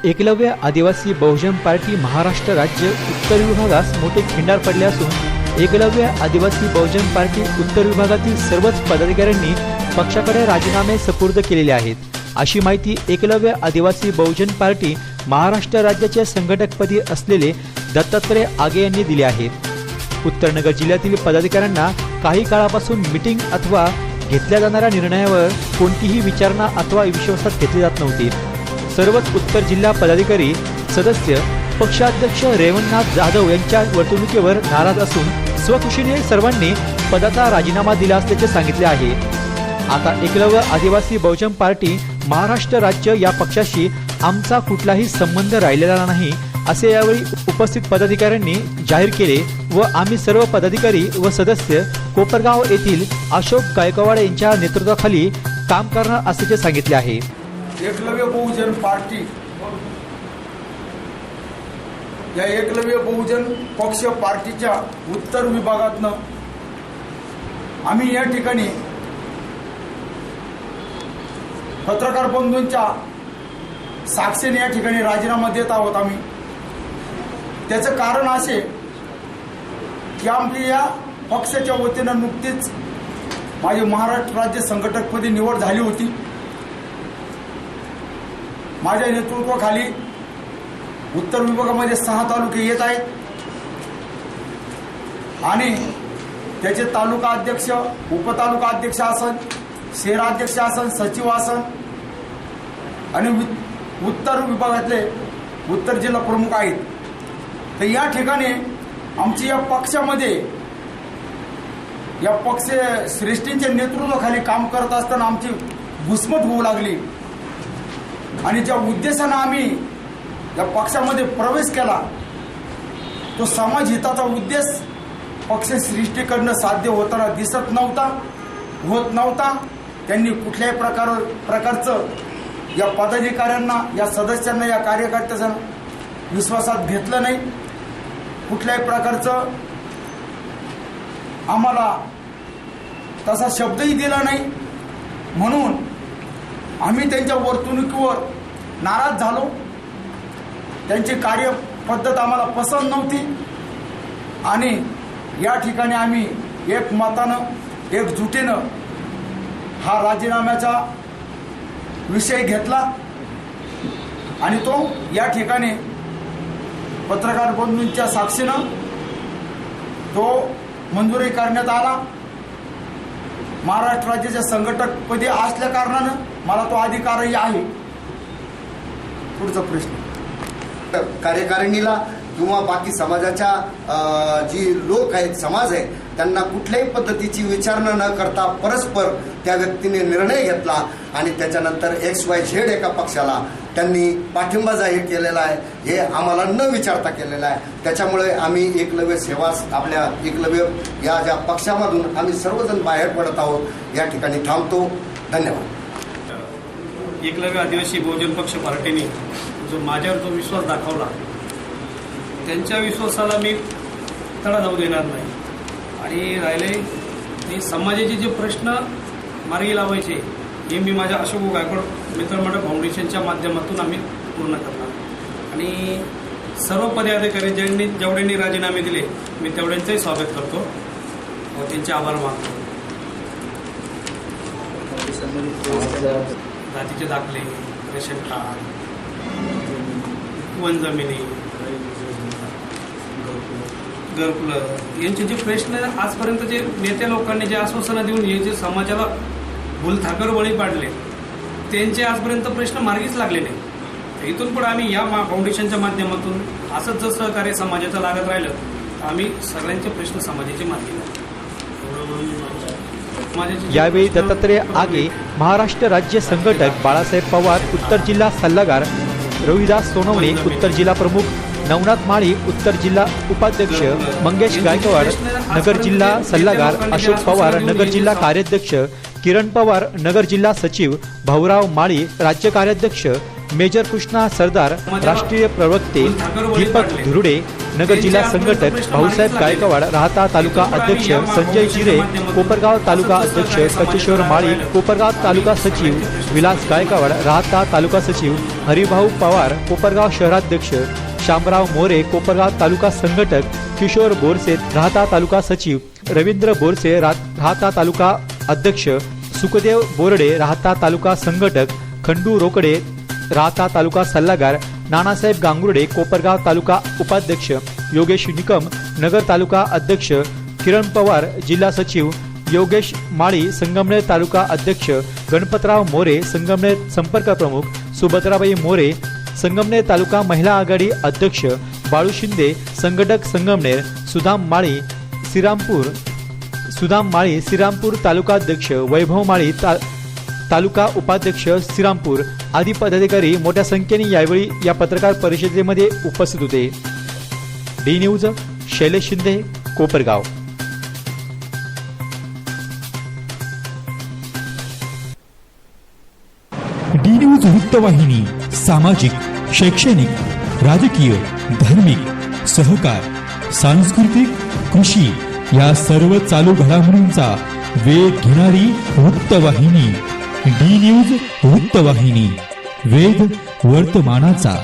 एकलव्य आदिवासी बहुजन पार्टी महाराष्ट्र राज्य उत्तर विभागास मोठे खिंडार पडले असून एकलव्य आदिवासी बहुजन पार्टी उत्तर विभागातील सर्वच पदाधिकाऱ्यांनी पक्षाकडे राजीनामे सुपूर्द केलेले आहेत, अशी माहिती एकलव्य आदिवासी बहुजन पार्टी महाराष्ट्र राज्याचे संघटकपदी असलेले दत्तात्रय आगे यांनी दिले आहे। उत्तरनगर जिल्ह्यातील पदाधिकाऱ्यांना काही काळापासून मीटिंग अथवा घेतल्या जाणाऱ्या निर्णयावर कोणतीही विचारणा अथवा विश्वासात घेतली जात नव्हती। सर्वच उत्तर जिल्हा पदाधिकारी सदस्य पक्षाध्यक्ष रेवणनाथ जाधव यांच्या वर्तणुकीवर नाराज असून स्वखुशीने सर्वांनी पदाचा राजीनामा दिला असल्याचे सांगितले आहे। आता एकलव्य आदिवासी बहुजन पार्टी महाराष्ट्र राज्य या पक्षाशी आमचा कुठलाही संबंध राहिलेला नाही, असे यावेळी उपस्थित पदाधिकाऱ्यांनी जाहीर केले व आम्ही सर्व पदाधिकारी व सदस्य कोपरगाव येथील अशोक गायकवाड यांच्या नेतृत्वाखाली काम करणार असल्याचे सांगितले आहे। एकलव्य बहुजन पार्टी या एकलव्य बहुजन पक्ष पार्टीच्या उत्तर विभागातनं आम्ही या ठिकाणी पत्रकार बंधूंच्या साक्षीने या ठिकाणी राजीनामा देत आहोत। आम्ही त्याचं कारण असे की आमची या पक्षाच्या वतीनं नुकतीच माझी महाराष्ट्र राज्य संघटकपदी निवड झाली होती। माझ्या नेतृत्वाखाली उत्तर विभागामध्ये 6 तालुके येत आहेत आणि त्याचे तालुका अध्यक्ष, उपतालुका अध्यक्ष आसन, शहराध्यक्ष आसन, सचिव आसन आणि उत्तर विभागातले उत्तर जिल्हा प्रमुख आहेत। तर या ठिकाणी आमची या पक्षामध्ये या पक्ष श्रेष्ठींच्या नेतृत्वाखाली काम करत असताना आमची घुसमट होऊ लागली आणि ज्या उद्देशानं आम्ही या पक्षामध्ये प्रवेश केला तो समाज हिताचा उद्देश पक्ष सृष्टीकडनं साध्य होताना दिसत नव्हता। त्यांनी कुठल्याही प्रकारचं या पदाधिकाऱ्यांना, या सदस्यांना, या कार्यकर्त्यांना विश्वासात घेतलं नाही। कुठल्याही प्रकारचं आम्हाला तसा शब्दही दिला नाही, म्हणून आम्ही त्यांच्या वर्तणुकीवर नाराज झालो। त्यांची कार्यपद्धत आम्हाला पसंत नव्हती आणि या ठिकाणी आम्ही एकमतानं, एकजुटीनं हा राजीनाम्याचा विषय घेतला आणि तो या ठिकाणी पत्रकार बंधूंच्या साक्षीनं तो मंजुरी करण्यात आला। महाराष्ट्र राज्याच्या संघटकपदी असल्या कारणानं मला तो अधिकारही आहे। पुढचा प्रश्न, कार्यकारिणीला किंवा बाकी समाजाच्या जी लोक आहेत, समाज आहे, त्यांना कुठल्याही पद्धतीची विचारणा न करता परस्पर त्या व्यक्तीने निर्णय घेतला आणि त्याच्यानंतर XYZ एका पक्षाला त्यांनी पाठिंबा जाहीर केलेला आहे, हे आम्हाला न विचारता केलेलं आहे। त्याच्यामुळे आम्ही एकलव्य सेवा, आपल्या एकलव्य या ज्या पक्षामधून आम्ही सर्वजण बाहेर पडत आहोत। या ठिकाणी थांबतो। धन्यवाद। एकलव्य आदिवासी बहुजन पक्ष पार्टीने जो माझ्यावर जो विश्वास दाखवला, त्यांच्या विश्वासाला मी तडा जाऊ देणार नाही आणि राहिले समाजाचे जे प्रश्न मार्गी लावायचे हे मी माझ्या अशोक गायकवाड मित्रमंडळ फाउंडेशनच्या माध्यमातून आम्ही पूर्ण करणार आणि सर्व पदाधिकारी जेवढ्यांनी राजीनामे दिले मी तेवढ्यांचंही स्वागत करतो व त्यांचे आभार मानतो। जातीचे दाखले, रेशन कार्ड, वन जमिनी, घरकुलं यांचे जे प्रश्न आजपर्यंत जे नेते लोकांनी जे आश्वासनं देऊन हे जे समाजाला भूलथाकर बळी पाडले त्यांचे आजपर्यंत प्रश्न मार्गीच लागले नाही। इथून पुढे आम्ही या फाउंडेशनच्या माध्यमातून असंच जर सहकार्य समाजाचं लागत राहिलं तर आम्ही सगळ्यांचे प्रश्न समाजाचे मार्गी लावू। यावेळी दत्तात्रय आगे, महाराष्ट्र राज्य संघटक बाळासाहेब पवार, उत्तर जिल्हा सल्लागार रविदास सोनवणे, उत्तर जिल्हा प्रमुख नवनाथ माळी, उत्तर जिल्हा उपाध्यक्ष मंगेश गायकवाड, नगर जिल्हा सल्लागार अशोक पवार, नगर जिल्हा कार्याध्यक्ष किरण पवार, नगर जिल्हा सचिव भाऊराव माळी, राज्य कार्याध्यक्ष मेजर कृष्णा सरदार, राष्ट्रीय प्रवक्ते दीपक धुरुडे, नगर जिल्हा संघटक भाऊसाहेब गायकवाड, राहता तालुका अध्यक्ष संजय जिरे, कोपरगाव तालुका अध्यक्ष कचेश्वर माळी, कोपरगाव तालुका सचिव विलास गायकवाड, राहता तालुका सचिव हरिभाऊ पवार, कोपरगाव शहराध्यक्ष शामराव मोरे, कोपरगाव तालुका संघटक किशोर बोरसे, राहता तालुका सचिव रवींद्र बोरसे, राहता तालुका अध्यक्ष सुखदेव बोरडे, राहता तालुका संघटक खंडू रोकडे, राहता तालुका सल्लागार नानासाहेब गांगुर्डे, कोपरगाव तालुका उपाध्यक्ष योगेश निकम, नगर तालुका अध्यक्ष किरण पवार, जिल्हा सचिव योगेश माळी, संगमनेर तालुका अध्यक्ष गणपतराव मोरे, संगमनेर संपर्क प्रमुख सुभद्राबाई मोरे, संगमनेर तालुका महिला आघाडी अध्यक्ष बाळू शिंदे, संघटक संगमनेर सुदाम माळी, श्रीरामपूर तालुका अध्यक्ष वैभव माळी, तालुका उपाध्यक्ष श्रीरामपूर आदी पदाधिकारी मोठ्या संख्येने यावेळी या पत्रकार परिषदेमध्ये उपस्थित होते. D news Shailesh Shinde, Kopargaon. D news वृत्तवाहिनी सामाजिक, शैक्षणिक, राजकीय, धार्मिक, सहकार, सांस्कृतिक, कृषी या सर्व चालू घडामोडींचा वेध घेणारी वृत्तवाहिनी. डी न्यूज वृत्तवाहिनी, वेध वर्तमानाचा.